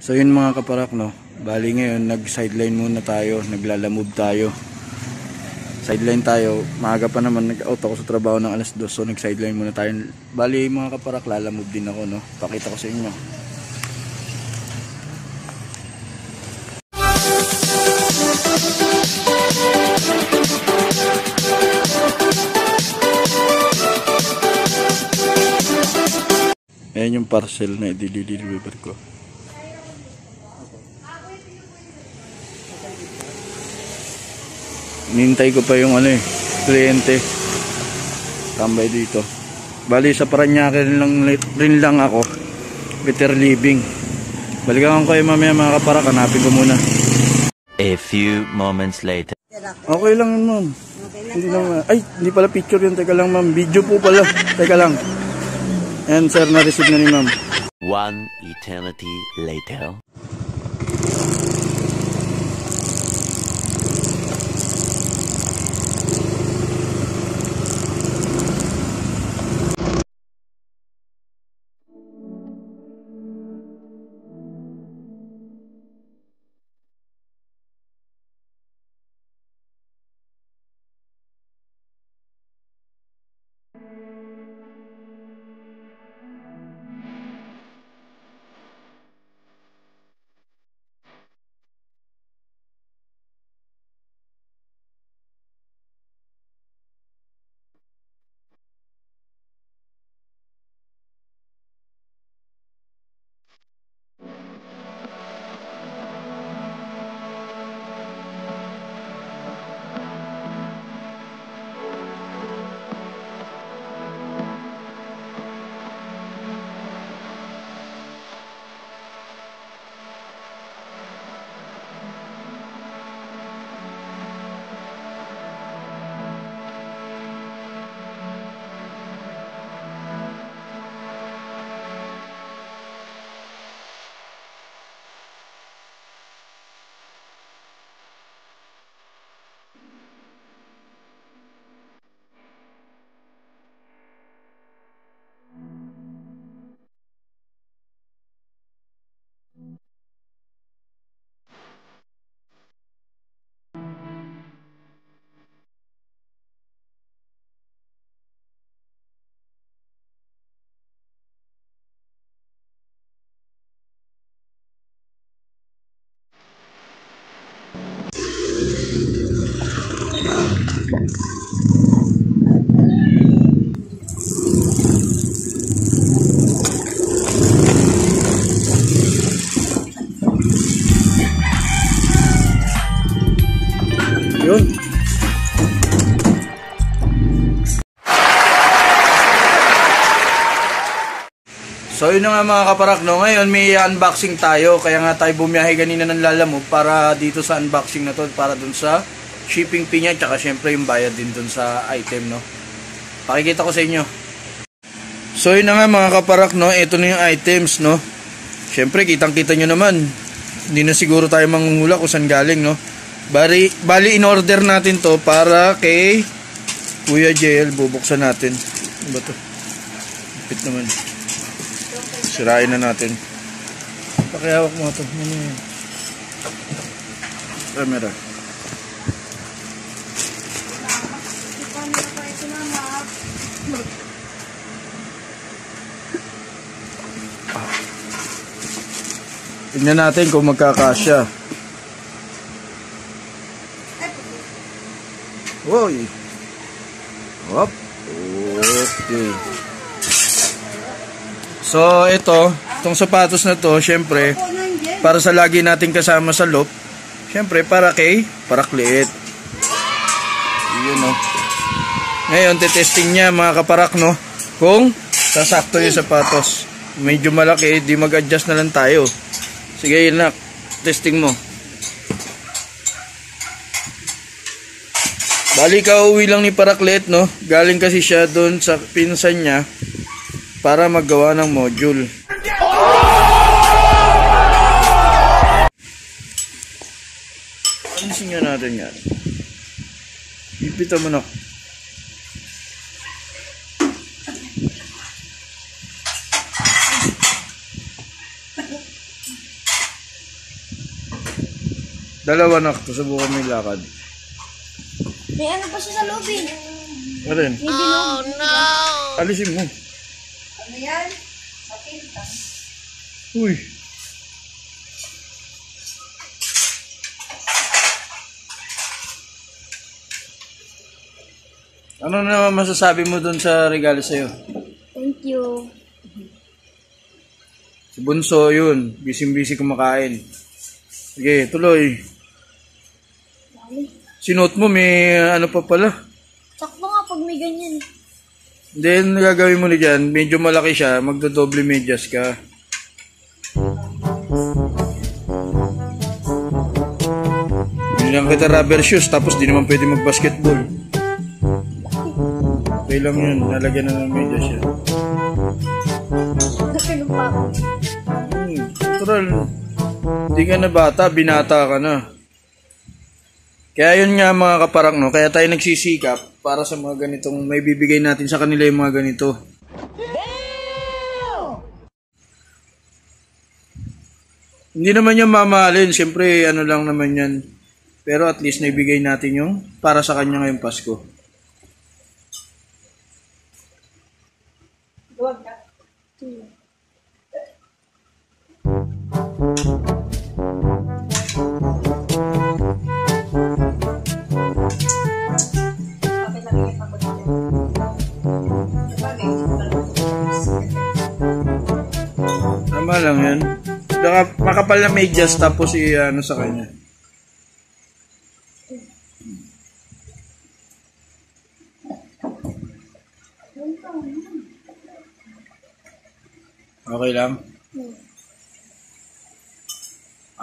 So yun mga kaparak, no, bali ngayon nag sideline muna tayo, naglalamove tayo, sideline tayo, maaga pa naman, nag-out ako sa trabaho ng alas 2, so nag sideline muna tayo. Bali mga kaparak, lalamove din ako, no, pakita ko sa inyo. Ayan yung parcel na i-deliver ko. Nintay ko pa yung kliyente. Tambay dito. Bali sa Paranaque rin lang ako. Better living. Balikan ko kayo mamaya mga kaparak. Hanapin ko muna. A few moments later. Okay lang yun, ma'am. Hindi naman. Ay, hindi pala picture yun. Teka lang, ma'am. Video po pala. Teka lang. And sir, na-receive na ni ma'am. One eternity later. Yun. So yun na nga mga kaparak, no, ngayon may unboxing tayo, kaya nga tayo bumiyahe kanina ng Lalamove para dito sa unboxing na to, para dun sa shipping fee niya, tsaka syempre yung bayad din dun sa item, no. Pakikita ko sa inyo. So yun na nga mga kaparak, no, ito na yung items, no. Syempre kitang kita nyo naman, hindi na siguro tayo mangungula kung saan galing, no. Bali in order natin to para kay Kuya JL. Bubuksan natin. Ano ba to? Lupit naman. Sirain na natin. Pakihawak mo ito. Ano yun? Camera. Tingnan natin kung magkakasya. Woy. Hop. Okay. So itong sapatos na to, syempre para sa lagi nating kasama sa loop, syempre para kay Parakliit. Yun, no. Ngayon testing niya mga kaparak, no, kung sasakto yung sapatos. Medyo malaki, di mag-adjust na lang tayo. Sige yun na, testing mo. Bali kauwi lang ni Parakliit, no? Galing kasi siya doon sa pinsan niya para maggawa ng module. Alisin nga natin yan. Ipita mo na. Dalawa na, subukan mo yung lakad. May ano pa siya sa loob eh. Ano rin? May bilog. Alisin mo. Ano yan? Pakinta. Uy. Ano naman masasabi mo dun sa regalo sa'yo? Thank you. Si Bunso, yun. Busy-busy kumakain. Sige, tuloy. Sinuot mo, may ano pa pala. Sakto nga pag may ganyan. Then, gagawin mo na dyan, medyo malaki siya, magdodoble medyas ka. Bilang kita rubber shoes, tapos di naman pwede mag-basketball. Okay lang yun, nalagyan na ng medyas siya. Napilong pa ako. Natural. Hindi ka na bata, binata ka na. Kaya yun nga mga kaparak, no? Kaya tayo nagsisikap para sa mga ganitong may bibigay natin sa kanila yung mga ganito. Hindi naman yung mamahalin, siyempre ano lang naman yan. Pero at least naibigay natin yung para sa kanya ngayong Pasko. Huwag na. Tama lang yan. Makapal na medyas tapos ano sa kanya. Okay lang?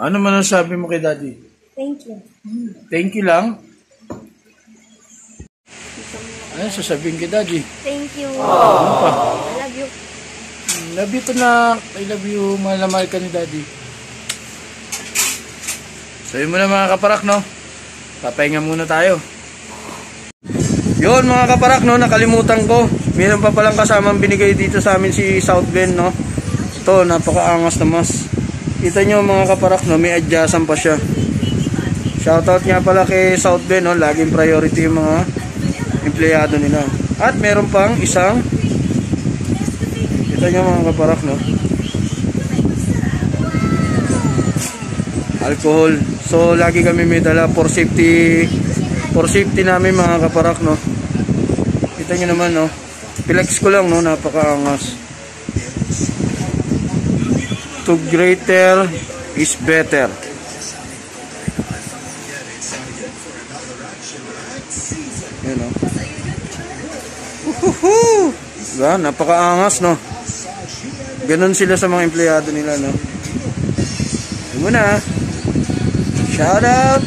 Ano man ang sabi mo kay Daddy? Thank you. Thank you lang? Ano sasabihin kay Daddy? Thank you. Ano pa? I love you. Love you to na. I love you. Mahal na mahal ka ni Daddy. So yun muna mga kaparak, no? Papahinga muna tayo. Yun mga kaparak, no? Nakalimutan ko. Meron pa palang kasamang binigay dito sa amin si South Bend, no? Ito, napakaangas na mas. Kita nyo mga kaparak, no? May adyasan pa siya. Shoutout nga pala kay South Bend, no? Laging priority yung mga empleyado nila. At meron pang isang, kita nyo mga kaparak, no? Alcohol. So lagi kami may dala for safety namin mga kaparak, no? Kita nyo naman, no? Flex ko lang, no? Napakaangas. To greater is better. Yan, no? Diba? Napakaangas, no? Ganon sila sa mga empleyado nila, no? Yun muna. Shout out